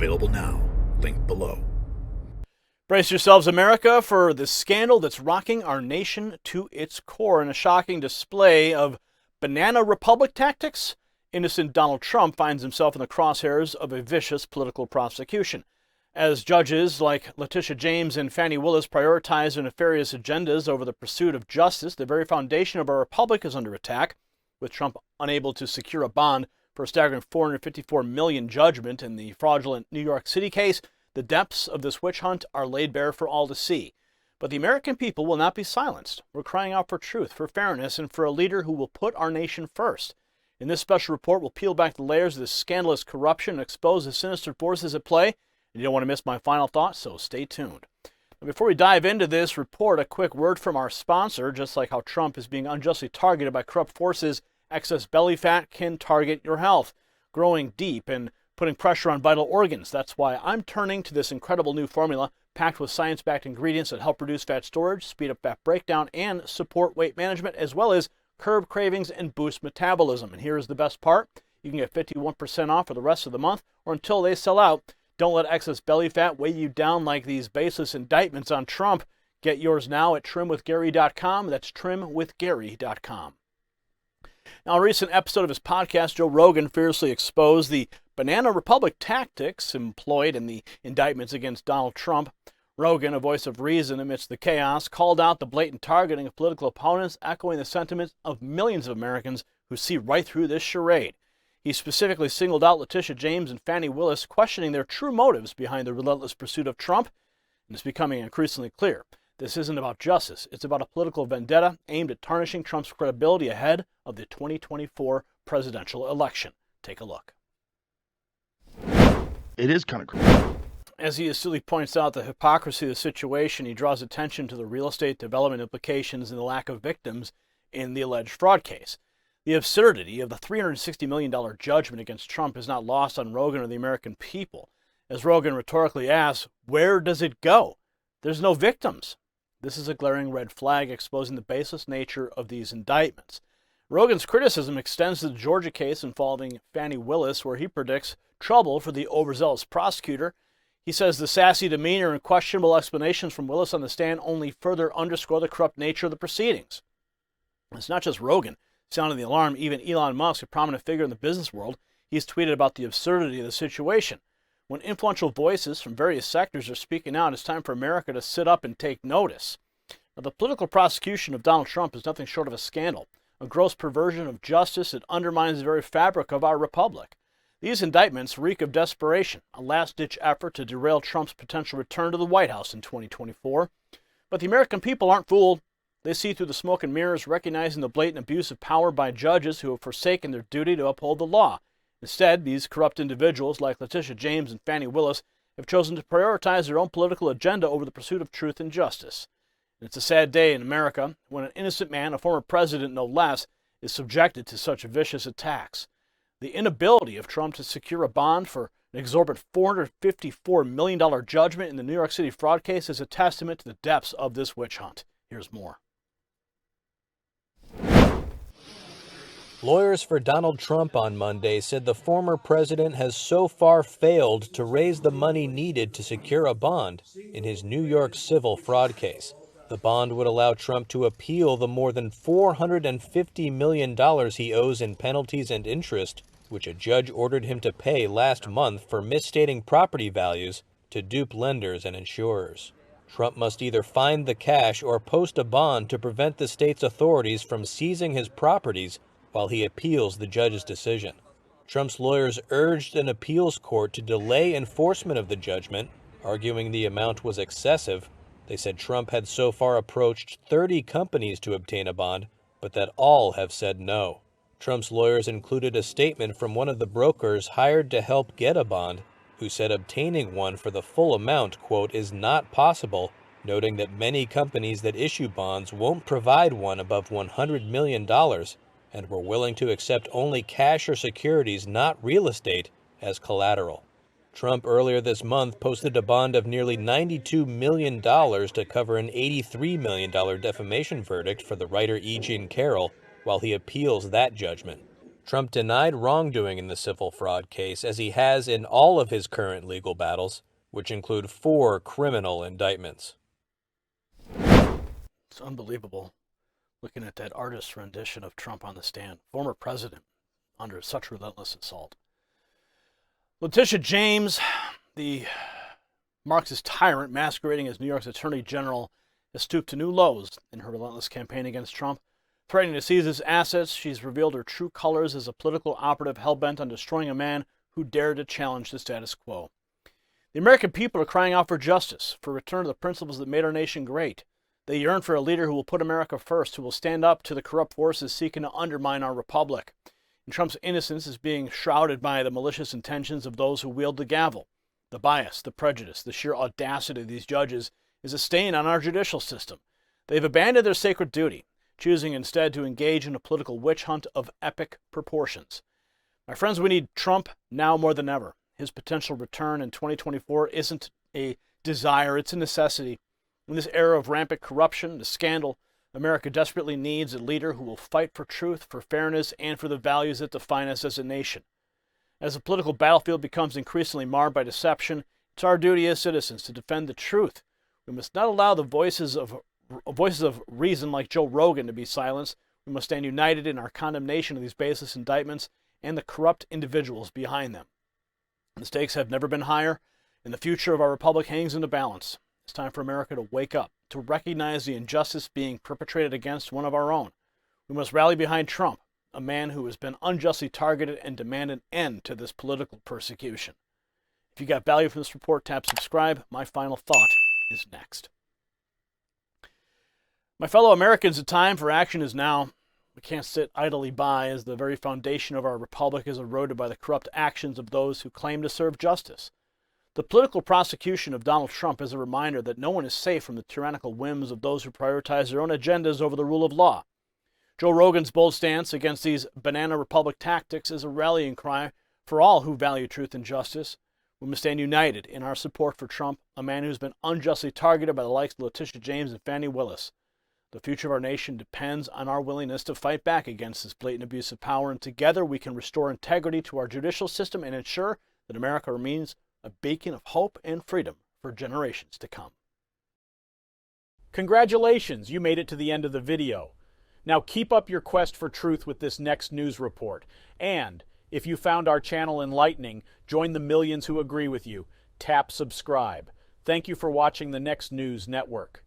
Available now. Link below. Brace yourselves, America, for the scandal that's rocking our nation to its core. In a shocking display of banana republic tactics, innocent Donald Trump finds himself in the crosshairs of a vicious political prosecution. As judges like Letitia James and Fani Willis prioritize their nefarious agendas over the pursuit of justice, the very foundation of our republic is under attack, with Trump unable to secure a bond for a staggering $454 million judgment in the fraudulent New York City case. The depths of this witch hunt are laid bare for all to see. But the American people will not be silenced. We're crying out for truth, for fairness, and for a leader who will put our nation first. In this special report, we'll peel back the layers of this scandalous corruption and expose the sinister forces at play. And you don't want to miss my final thoughts, so stay tuned. Now, before we dive into this report, a quick word from our sponsor. Just like how Trump is being unjustly targeted by corrupt forces, excess belly fat can target your health, growing deep and putting pressure on vital organs. That's why I'm turning to this incredible new formula packed with science-backed ingredients that help reduce fat storage, speed up fat breakdown, and support weight management, as well as curb cravings and boost metabolism. And here's the best part. You can get 51% off for the rest of the month or until they sell out. Don't let excess belly fat weigh you down like these baseless indictments on Trump. Get yours now at trimwithgary.com. That's trimwithgary.com. Now, a recent episode of his podcast, Joe Rogan fiercely exposed the banana republic tactics employed in the indictments against Donald Trump. Rogan, a voice of reason amidst the chaos, called out the blatant targeting of political opponents, echoing the sentiments of millions of Americans who see right through this charade. He specifically singled out Letitia James and Fani Willis, questioning their true motives behind the relentless pursuit of Trump. And it's becoming increasingly clear. This isn't about justice. It's about a political vendetta aimed at tarnishing Trump's credibility ahead of the 2024 presidential election. Take a look. It is kind of crazy. As he astutely points out the hypocrisy of the situation, he draws attention to the real estate development implications and the lack of victims in the alleged fraud case. The absurdity of the $360 million judgment against Trump is not lost on Rogan or the American people. As Rogan rhetorically asks, where does it go? There's no victims. This is a glaring red flag exposing the baseless nature of these indictments. Rogan's criticism extends to the Georgia case involving Fani Willis, where he predicts trouble for the overzealous prosecutor. He says the sassy demeanor and questionable explanations from Willis on the stand only further underscore the corrupt nature of the proceedings. It's not just Rogan sounding the alarm. Even Elon Musk, a prominent figure in the business world, he's tweeted about the absurdity of the situation. When influential voices from various sectors are speaking out, it's time for America to sit up and take notice. Now, the political prosecution of Donald Trump is nothing short of a scandal, a gross perversion of justice that undermines the very fabric of our republic. These indictments reek of desperation, a last-ditch effort to derail Trump's potential return to the White House in 2024. But the American people aren't fooled. They see through the smoke and mirrors, recognizing the blatant abuse of power by judges who have forsaken their duty to uphold the law. Instead, these corrupt individuals like Letitia James and Fani Willis have chosen to prioritize their own political agenda over the pursuit of truth and justice. And it's a sad day in America when an innocent man, a former president no less, is subjected to such vicious attacks. The inability of Trump to secure a bond for an exorbitant $454 million judgment in the New York City fraud case is a testament to the depths of this witch hunt. Here's more. Lawyers for Donald Trump on Monday said the former president has so far failed to raise the money needed to secure a bond in his New York civil fraud case. The bond would allow Trump to appeal the more than $450 million he owes in penalties and interest, which a judge ordered him to pay last month for misstating property values to dupe lenders and insurers. Trump must either find the cash or post a bond to prevent the state's authorities from seizing his properties while he appeals the judge's decision. Trump's lawyers urged an appeals court to delay enforcement of the judgment, arguing the amount was excessive. They said Trump had so far approached 30 companies to obtain a bond, but that all have said no. Trump's lawyers included a statement from one of the brokers hired to help get a bond, who said obtaining one for the full amount, quote, is not possible, noting that many companies that issue bonds won't provide one above $100 million and were willing to accept only cash or securities, not real estate, as collateral. Trump earlier this month posted a bond of nearly $92 million to cover an $83 million defamation verdict for the writer E. Jean Carroll while he appeals that judgment. Trump denied wrongdoing in the civil fraud case, as he has in all of his current legal battles, which include 4 criminal indictments. It's unbelievable looking at that artist's rendition of Trump on the stand. Former president under such relentless assault. Letitia James, the Marxist tyrant masquerading as New York's Attorney General, has stooped to new lows in her relentless campaign against Trump. Threatening to seize his assets, she's revealed her true colors as a political operative hell-bent on destroying a man who dared to challenge the status quo. The American people are crying out for justice, for return to the principles that made our nation great. They yearn for a leader who will put America first, who will stand up to the corrupt forces seeking to undermine our republic. And Trump's innocence is being shrouded by the malicious intentions of those who wield the gavel. The bias, the prejudice, the sheer audacity of these judges is a stain on our judicial system. They've abandoned their sacred duty, choosing instead to engage in a political witch hunt of epic proportions. My friends, we need Trump now more than ever. His potential return in 2024 isn't a desire, it's a necessity. In this era of rampant corruption, the scandal, America desperately needs a leader who will fight for truth, for fairness, and for the values that define us as a nation. As the political battlefield becomes increasingly marred by deception, it's our duty as citizens to defend the truth. We must not allow the voices of reason like Joe Rogan to be silenced. We must stand united in our condemnation of these baseless indictments and the corrupt individuals behind them. The stakes have never been higher, and the future of our republic hangs in the balance. It's time for America to wake up, to recognize the injustice being perpetrated against one of our own. We must rally behind Trump, a man who has been unjustly targeted, and demand an end to this political persecution. If you got value from this report, tap subscribe. My final thought is next. My fellow Americans, the time for action is now. We can't sit idly by as the very foundation of our republic is eroded by the corrupt actions of those who claim to serve justice. The political prosecution of Donald Trump is a reminder that no one is safe from the tyrannical whims of those who prioritize their own agendas over the rule of law. Joe Rogan's bold stance against these banana republic tactics is a rallying cry for all who value truth and justice. We must stand united in our support for Trump, a man who's been unjustly targeted by the likes of Letitia James and Fani Willis. The future of our nation depends on our willingness to fight back against this blatant abuse of power, and together we can restore integrity to our judicial system and ensure that America remains a beacon of hope and freedom for generations to come. Congratulations, you made it to the end of the video. Now keep up your quest for truth with this next news report. And if you found our channel enlightening, join the millions who agree with you. Tap subscribe. Thank you for watching the Next News Network.